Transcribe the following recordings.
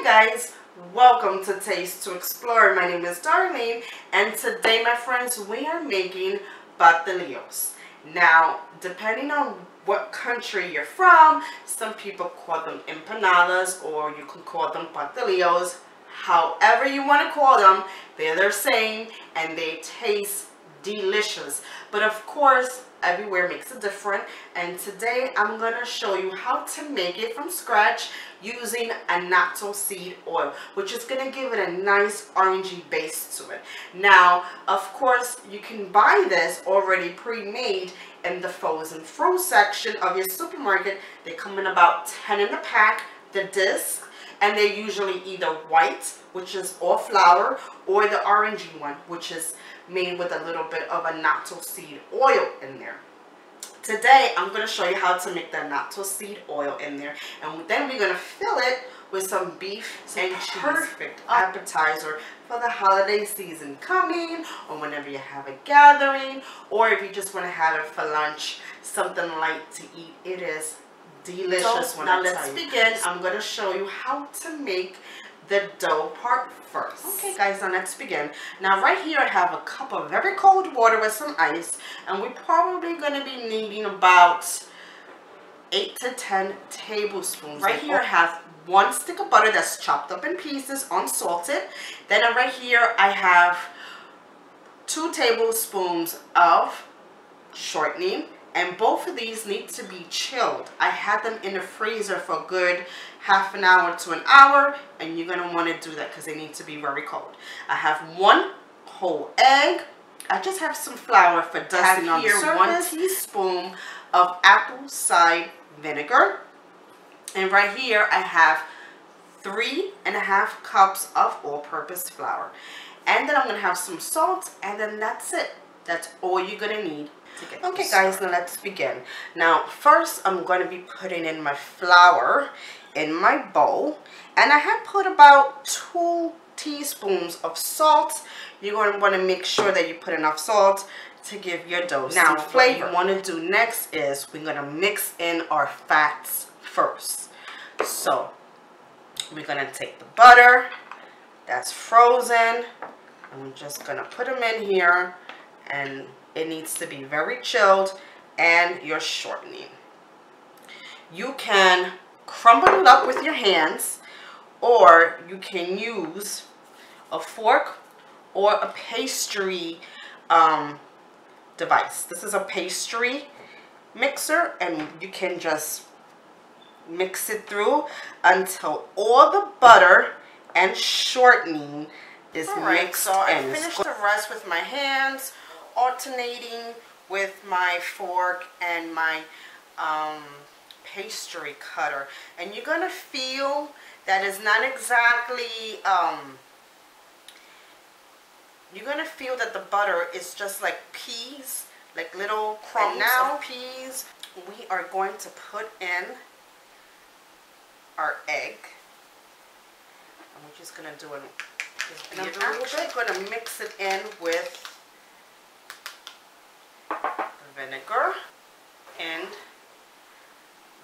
guys, welcome to Taste to Explore. My name is Darlene, and today, my friends, we are making Pastillios. Now, depending on what country you're from, some people call them empanadas, or you can call them Pastillios. However you want to call them, they're the same and they taste delicious. But of course, everywhere makes it different, and today I'm going to show you how to make it from scratch using annatto seed oil, which is going to give it a nice orangey base to it. Now, of course, you can buy this already pre-made in the frozen fruit section of your supermarket. They come in about 10 in the pack, the disc, and they're usually either white, which is all flour, or the orangey one, which is made with a little bit of annatto seed oil in there. Today, I'm going to show you how to make the annatto seed oil in there, and then we're going to fill it with some beef and cheese. Perfect appetizer for the holiday season coming, or whenever you have a gathering, or if you just want to have it for lunch, something light to eat. It is delicious. So, now let's begin. I'm going to show you how to make the dough part first. Okay guys, now let's begin. Now right here I have a cup of very cold water with some ice, and we're probably going to be needing about 8 to 10 tablespoons. Right here I have 1 stick of butter that's chopped up in pieces, unsalted. Then right here I have 2 tablespoons of shortening. And both of these need to be chilled. I had them in the freezer for a good half an hour to an hour, and you're going to want to do that because they need to be very cold. I have 1 whole egg. I just have some flour for dusting on the surface. 1 teaspoon of apple cider vinegar. And right here I have 3.5 cups of all-purpose flour. And then I'm going to have some salt, and then that's it. That's all you're going to need. Okay guys, now let's begin. Now first I'm going to be putting in my flour in my bowl, and I have put about 2 teaspoons of salt. You're going to want to make sure that you put enough salt to give your dough some flavor. What you want to do next is we're going to mix in our fats first. So we're going to take the butter that's frozen, and we're just going to put them in here, and it needs to be very chilled, and your shortening. You can crumble it up with your hands, or you can use a fork or a pastry device. This is a pastry mixer, and you can just mix it through until all the butter and shortening is mixed in. So I finished the rest with my hands, alternating with my fork and my pastry cutter, and you're gonna feel that it's not exactly you're gonna feel that the butter is just like peas, like little crumbs of peas. We are going to put in our egg, and we're just gonna do it. And I'm actually gonna mix it in with vinegar and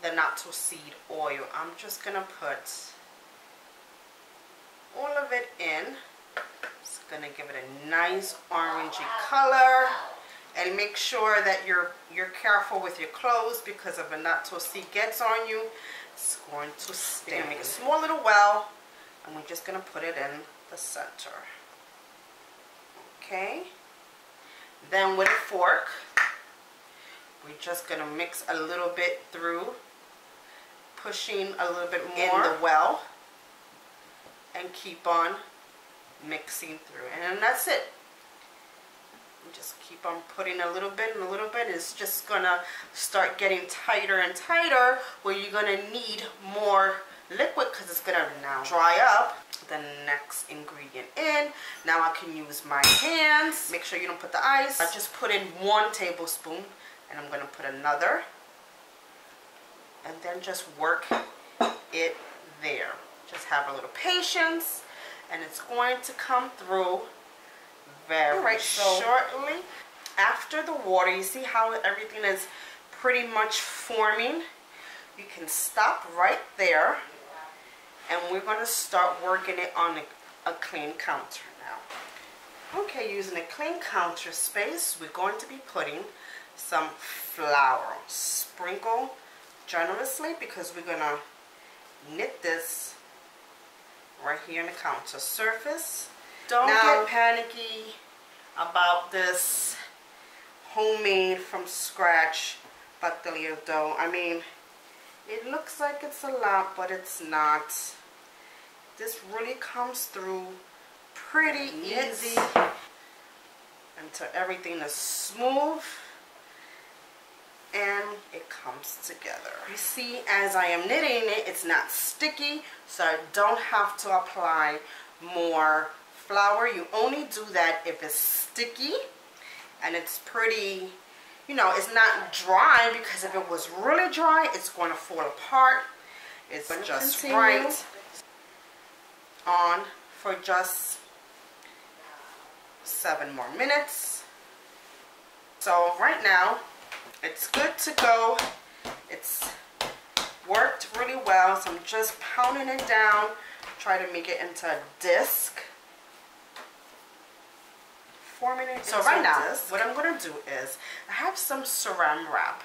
the annatto seed oil. I'm just gonna put all of it in. It's gonna give it a nice orangey color, and make sure that you're careful with your clothes, because if annatto seed gets on you, it's going to sting. Make a small little well, and we're just gonna put it in the center. Okay, then with a fork we're just going to mix a little bit through, pushing a little bit more in the well, and keep on mixing through. And then that's it. You just keep on putting a little bit and a little bit. It's just going to start getting tighter and tighter, where you're going to need more liquid because it's going to now dry up. The next ingredient in. Now I can use my hands. Make sure you don't put the ice. I just put in 1 tablespoon. And I'm going to put another, and then just work it there. Just have a little patience, and it's going to come through very shortly. After the water, you see how everything is pretty much forming? You can stop right there, And we're going to start working it on a clean counter now. Okay, using a clean counter space, we're going to be putting some flour. Sprinkle generously because we're going to knit this right here in the counter surface. Don't get panicky about this homemade from scratch Picadillo dough. I mean, it looks like it's a lot, but it's not. This really comes through pretty easy until everything is smooth and it comes together. You see, as I am knitting it, it's not sticky, so I don't have to apply more flour. You only do that if it's sticky and it's pretty, you know, it's not dry, because if it was really dry, it's going to fall apart. It's just right on for just 7 more minutes. So right now, it's good to go. It's worked really well, so I'm just pounding it down, try to make it into a disc. Forming it. So right now, what I'm going to do is, I have some saran wrap,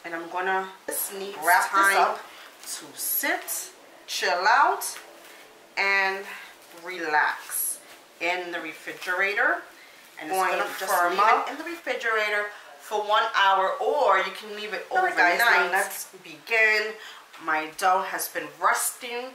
and I'm going to wrap this up to sit, chill out, and relax in the refrigerator. And it's going to firm up in the refrigerator for 1 hour, or you can leave it overnight. Guys, now let's begin. My dough has been resting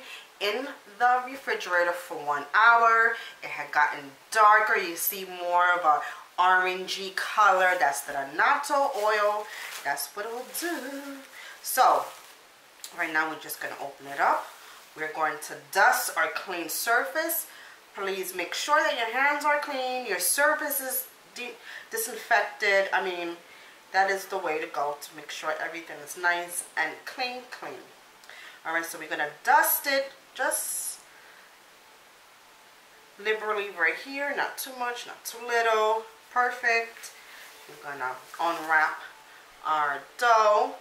in the refrigerator for 1 hour. It had gotten darker. You see more of a orangey color. That's the annatto oil. That's what it will do. So right now we're just going to open it up. We're going to dust our clean surface. Please make sure that your hands are clean, your surface is disinfected. I mean, that is the way to go, to make sure everything is nice and clean. Alright, so we're going to dust it just liberally right here. Not too much, not too little. Perfect. We're going to unwrap our dough.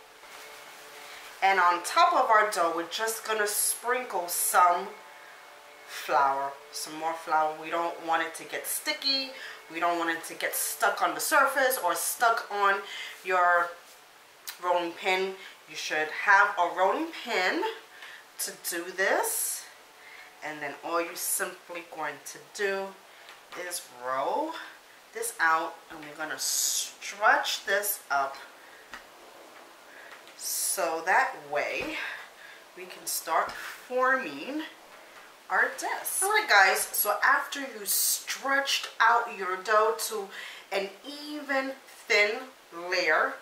And on top of our dough, we're just going to sprinkle some flour, some more flour. We don't want it to get sticky. We don't want it to get stuck on the surface or stuck on your rolling pin. You should have a rolling pin to do this, and then all you're simply going to do is roll this out, and we're going to stretch this up so that way we can start forming our disc. Alright guys, so after you stretched out your dough to an even thin layer,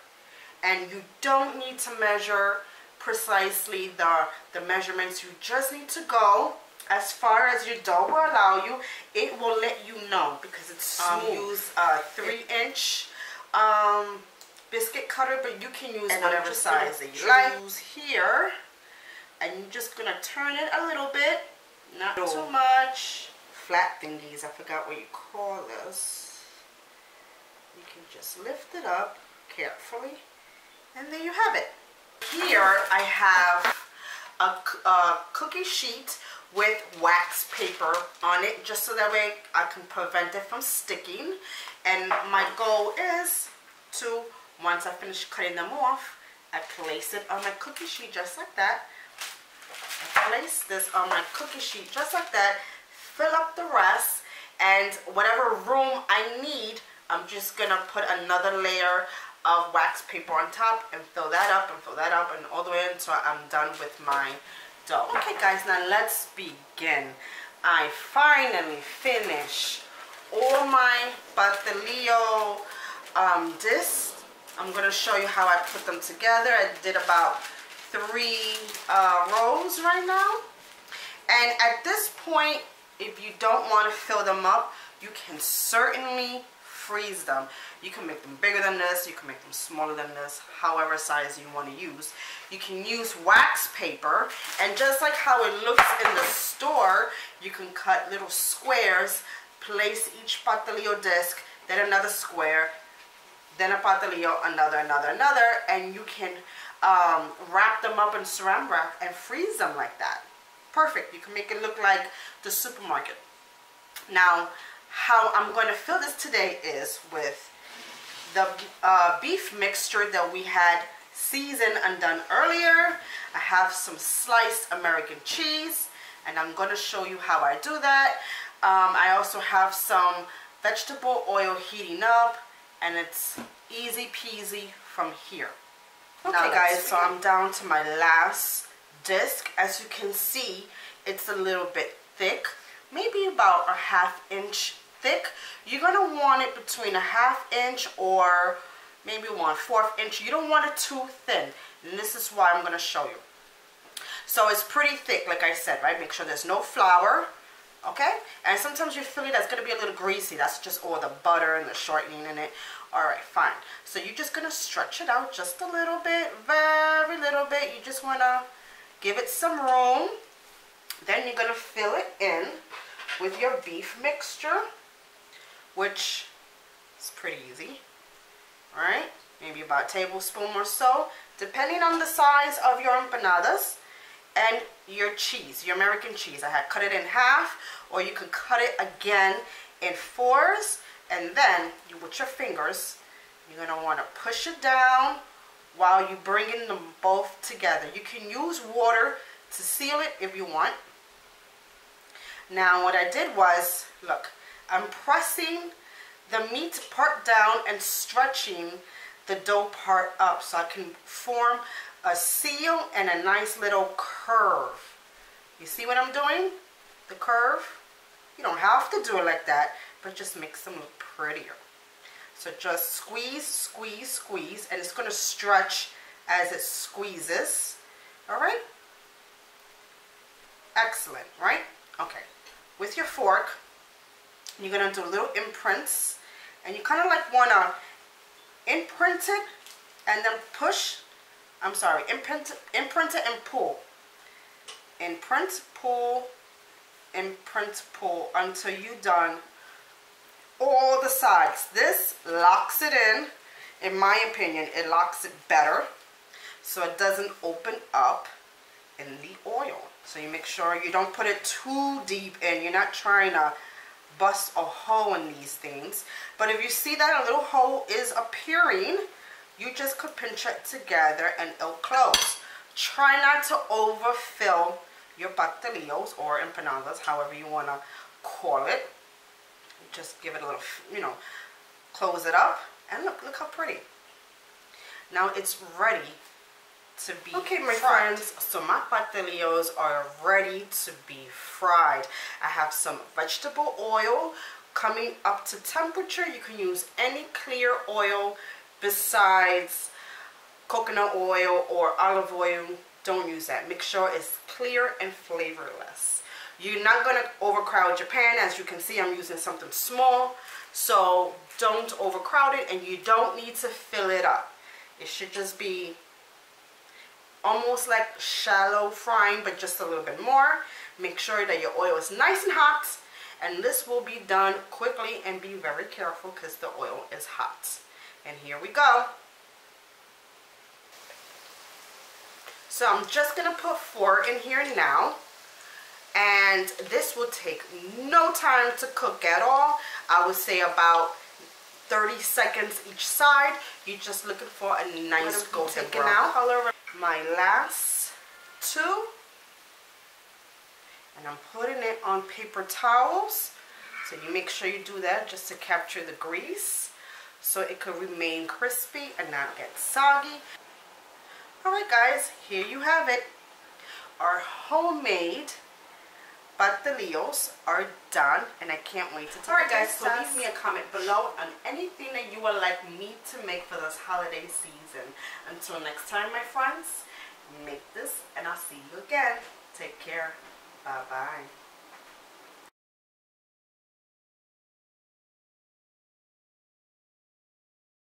and you don't need to measure precisely the measurements, you just need to go as far as your dough will allow you. It will let you know because it's smooth. Use a 3-inch biscuit cutter, but you can use whatever size that you like. Use here, and you're just gonna turn it a little bit. Not too much. Flat thingies, I forgot what you call this. You can just lift it up carefully, and there you have it. Here I have a cookie sheet with wax paper on it, just so that way I can prevent it from sticking. And my goal is to, once I finish cutting them off, I place it on my cookie sheet just like that. Place this on my cookie sheet just like that, fill up the rest, and whatever room I need, I'm just gonna put another layer of wax paper on top and fill that up and fill that up, and all the way until I'm done with my dough. Okay guys, now let's begin. I finally finished all my Picadillo discs. I'm gonna show you how I put them together. I did about 3 rows right now, and at this point, if you don't want to fill them up, you can certainly freeze them. You can make them bigger than this, you can make them smaller than this, however size you want to use. You can use wax paper, and just like how it looks in the store, you can cut little squares, place each Picadillo disc, then another square, then a Picadillo, another, and you can wrap them up in saran wrap and freeze them like that. perfect. You can make it look like the supermarket. Now, how I'm going to fill this today is with the beef mixture that we had seasoned and done earlier. I have some sliced American cheese, and I'm going to show you how I do that. I also have some vegetable oil heating up, and it's easy peasy from here. Okay guys, so I'm down to my last disc. As you can see, it's a little bit thick, maybe about a ½ inch thick. You're gonna want it between a ½ inch or maybe 1/4 inch. You don't want it too thin, and this is why I'm gonna show you. So it's pretty thick, like I said, right? Make sure there's no flour, okay? And sometimes you feel it that's gonna be a little greasy. That's just all the butter and the shortening in it. All right, fine. So you're just gonna stretch it out just a little bit, very little bit. You just wanna give it some room. Then you're gonna fill it in with your beef mixture, which is pretty easy. All right, maybe about a tablespoon or so, depending on the size of your empanadas. And your cheese, your American cheese. I had cut it in half, or you could cut it again in 4s, and then you, with your fingers, you're gonna want to push it down while you bringing them both together. You can use water to seal it if you want. Now what I did was, look, I'm pressing the meat part down and stretching the dough part up so I can form a seal and a nice little curve. You see what I'm doing? The curve? You don't have to do it like that, but just makes them look prettier. So just squeeze, squeeze, squeeze, and it's going to stretch as it squeezes. All right? Excellent, right? Okay. With your fork, you're going to do little imprints, and you kind of like want to imprint it and then push. I'm sorry, imprint it and pull. Imprint, pull, imprint, pull until you're done all the sides. This locks it in my opinion. It locks it better so it doesn't open up in the oil. So you make sure you don't put it too deep in. You're not trying to bust a hole in these things. But if you see that a little hole is appearing, you just could pinch it together and it'll close. Try not to overfill your pastillios or empanadas, however you want to call it. Just give it a little, you know, close it up, and look how pretty. Now it's ready to be okay, my friends. So my pastillios are ready to be fried. I have some vegetable oil coming up to temperature. You can use any clear oil besides coconut oil or olive oil. Don't use that. Make sure it's clear and flavorless. You're not going to overcrowd your pan. As you can see, I'm using something small, so don't overcrowd it, and you don't need to fill it up. It should just be almost like shallow frying, but just a little bit more. Make sure that your oil is nice and hot, and this will be done quickly, and be very careful because the oil is hot. And here we go. So I'm just going to put 4 in here now. And this will take no time to cook at all. I would say about 30 seconds each side. You're just looking for a nice golden brown color. My last 2. And I'm putting it on paper towels. So you make sure you do that just to capture the grease, so it could remain crispy and not get soggy. Alright guys, here you have it. Our homemade pastillios are done, and I can't wait to take Alright guys, so leave me a comment below on anything that you would like me to make for this holiday season. Until next time, my friends, make this and I'll see you again. Take care. Bye bye.